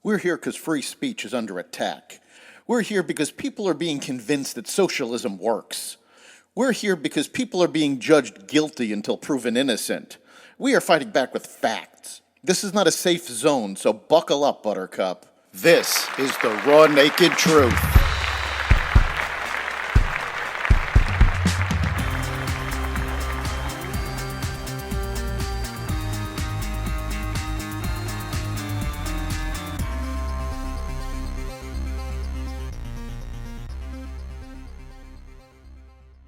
We're here because free speech is under attack. We're here because people are being convinced that socialism works. We're here because people are being judged guilty until proven innocent. We are fighting back with facts. This is not a safe zone, so buckle up, Buttercup. This is the raw, naked truth.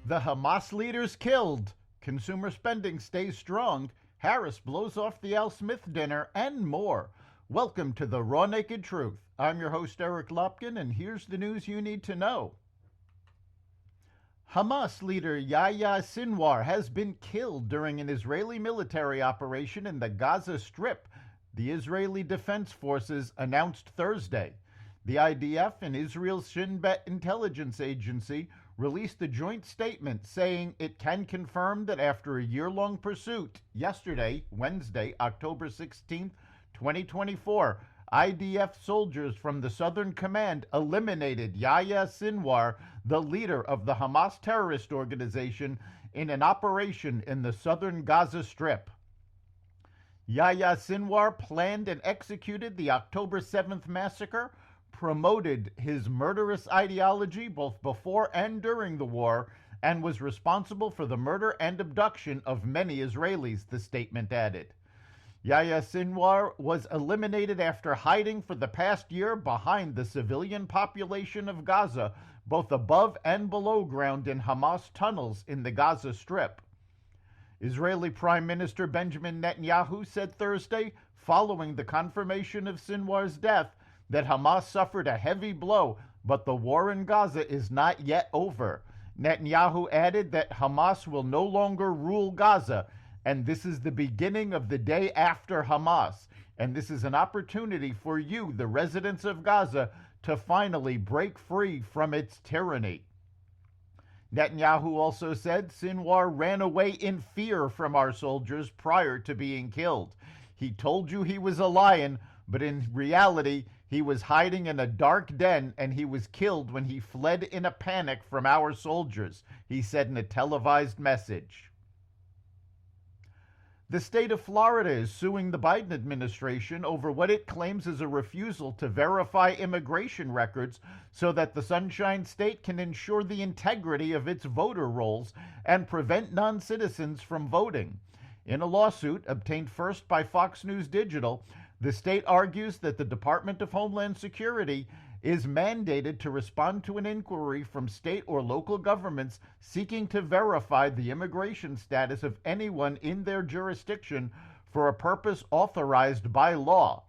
The Hamas leaders killed. Consumer spending stays strong. Harris blows off the Al Smith dinner, and more. Welcome to the Raw Naked Truth. I'm your host, Eric Lopkin, and here's the news you need to know. Hamas leader Yahya Sinwar has been killed during an Israeli military operation in the Gaza Strip, the Israeli Defense Forces announced Thursday. The IDF and Israel's Shin Bet intelligence agency released a joint statement saying it can confirm that after a year-long pursuit, yesterday, Wednesday, October 16, 2024, IDF soldiers from the Southern Command eliminated Yahya Sinwar, the leader of the Hamas terrorist organization, in an operation in the southern Gaza Strip. Yahya Sinwar planned and executed the October 7th massacre, promoted his murderous ideology both before and during the war, and was responsible for the murder and abduction of many Israelis, the statement added. Yahya Sinwar was eliminated after hiding for the past year behind the civilian population of Gaza, both above and below ground in Hamas tunnels in the Gaza Strip. Israeli Prime Minister Benjamin Netanyahu said Thursday, following the confirmation of Sinwar's death, that Hamas suffered a heavy blow, but the war in Gaza is not yet over. Netanyahu added that Hamas will no longer rule Gaza, and this is the beginning of the day after Hamas, and this is an opportunity for you, the residents of Gaza, to finally break free from its tyranny. Netanyahu also said Sinwar ran away in fear from our soldiers prior to being killed. He told you he was a lion, but in reality, he was hiding in a dark den, and he was killed when he fled in a panic from our soldiers, he said in a televised message. The state of Florida is suing the Biden administration over what it claims is a refusal to verify immigration records so that the Sunshine State can ensure the integrity of its voter rolls and prevent non-citizens from voting. In a lawsuit obtained first by Fox News Digital, the state argues that the Department of Homeland Security is mandated to respond to an inquiry from state or local governments seeking to verify the immigration status of anyone in their jurisdiction for a purpose authorized by law.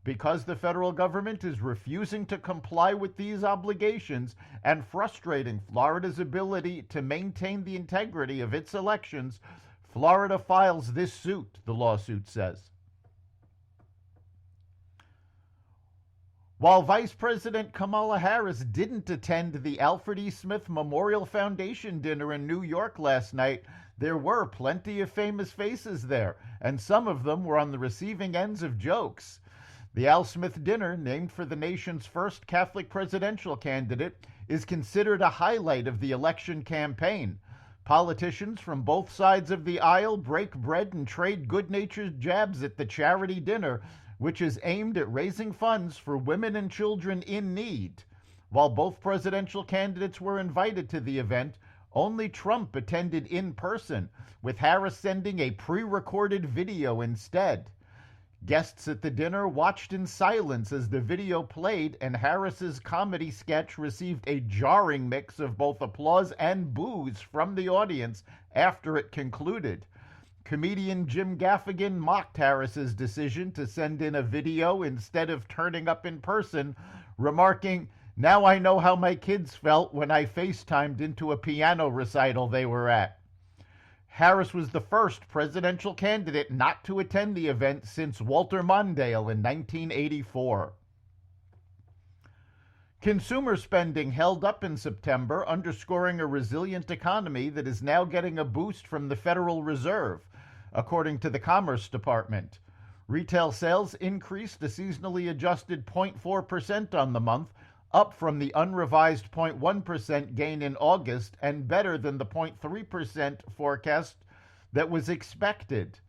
Because the federal government is refusing to comply with these obligations and frustrating Florida's ability to maintain the integrity of its elections, Florida files this suit, the lawsuit says. While Vice President Kamala Harris didn't attend the Alfred E. Smith Memorial Foundation dinner in New York last night, there were plenty of famous faces there, and some of them were on the receiving ends of jokes. The Al Smith dinner, named for the nation's first Catholic presidential candidate, is considered a highlight of the election campaign. Politicians from both sides of the aisle break bread and trade good-natured jabs at the charity dinner, which is aimed at raising funds for women and children in need. While both presidential candidates were invited to the event, only Trump attended in person, with Harris sending a pre-recorded video instead. Guests at the dinner watched in silence as the video played, and Harris's comedy sketch received a jarring mix of both applause and boos from the audience after it concluded. Comedian Jim Gaffigan mocked Harris's decision to send in a video instead of turning up in person, remarking, "Now I know how my kids felt when I FaceTimed into a piano recital they were at." Harris was the first presidential candidate not to attend the event since Walter Mondale in 1984. Consumer spending held up in September, underscoring a resilient economy that is now getting a boost from the Federal Reserve, according to the Commerce Department. Retail sales increased a seasonally adjusted 0.4% on the month, up from the unrevised 0.1% gain in August and better than the 0.3% forecast that was expected.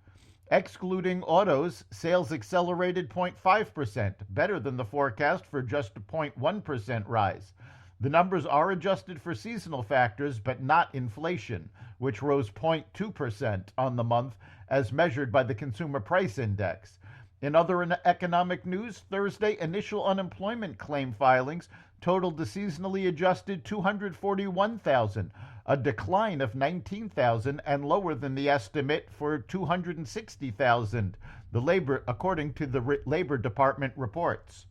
Excluding autos, sales accelerated 0.5%, better than the forecast for just a 0.1% rise. The numbers are adjusted for seasonal factors, but not inflation, which rose 0.2% on the month as measured by the Consumer Price Index. In other economic news, Thursday initial unemployment claim filings totaled the seasonally adjusted 241,000, a decline of 19,000 and lower than the estimate for 260,000, according to the Labor Department reports.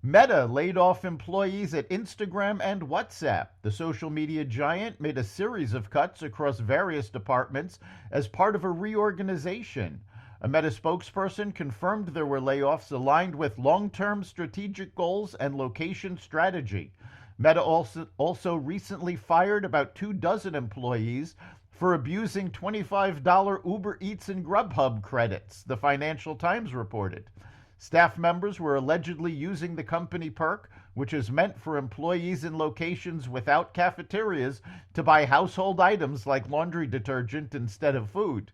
Meta laid off employees at Instagram and WhatsApp. The social media giant made a series of cuts across various departments as part of a reorganization. A Meta spokesperson confirmed there were layoffs aligned with long-term strategic goals and location strategy. Meta also recently fired about 24 employees for abusing $25 Uber Eats and Grubhub credits, the Financial Times reported. Staff members were allegedly using the company perk, which is meant for employees in locations without cafeterias, to buy household items like laundry detergent instead of food.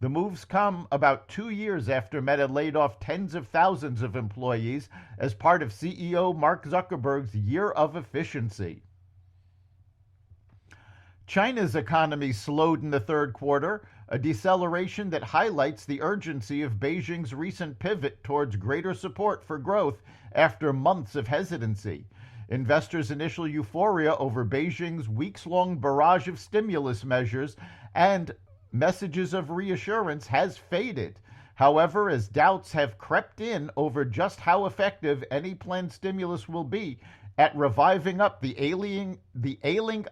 The moves come about 2 years after Meta laid off tens of thousands of employees as part of CEO Mark Zuckerberg's Year of Efficiency. China's economy slowed in the third quarter, a deceleration that highlights the urgency of Beijing's recent pivot towards greater support for growth after months of hesitancy. Investors' initial euphoria over Beijing's weeks-long barrage of stimulus measures and messages of reassurance has faded. However, as doubts have crept in over just how effective any planned stimulus will be at reviving up the ailing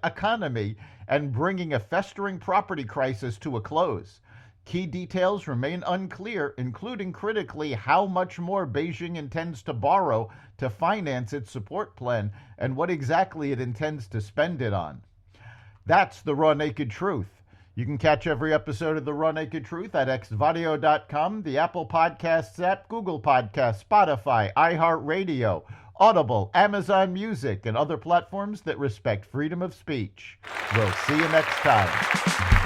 economy and bringing a festering property crisis to a close. Key details remain unclear, including critically how much more Beijing intends to borrow to finance its support plan and what exactly it intends to spend it on. That's the Raw Naked Truth. You can catch every episode of The Raw Naked Truth at xvadio.com, the Apple Podcasts app, Google Podcasts, Spotify, iHeartRadio, Audible, Amazon Music, and other platforms that respect freedom of speech. We'll see you next time.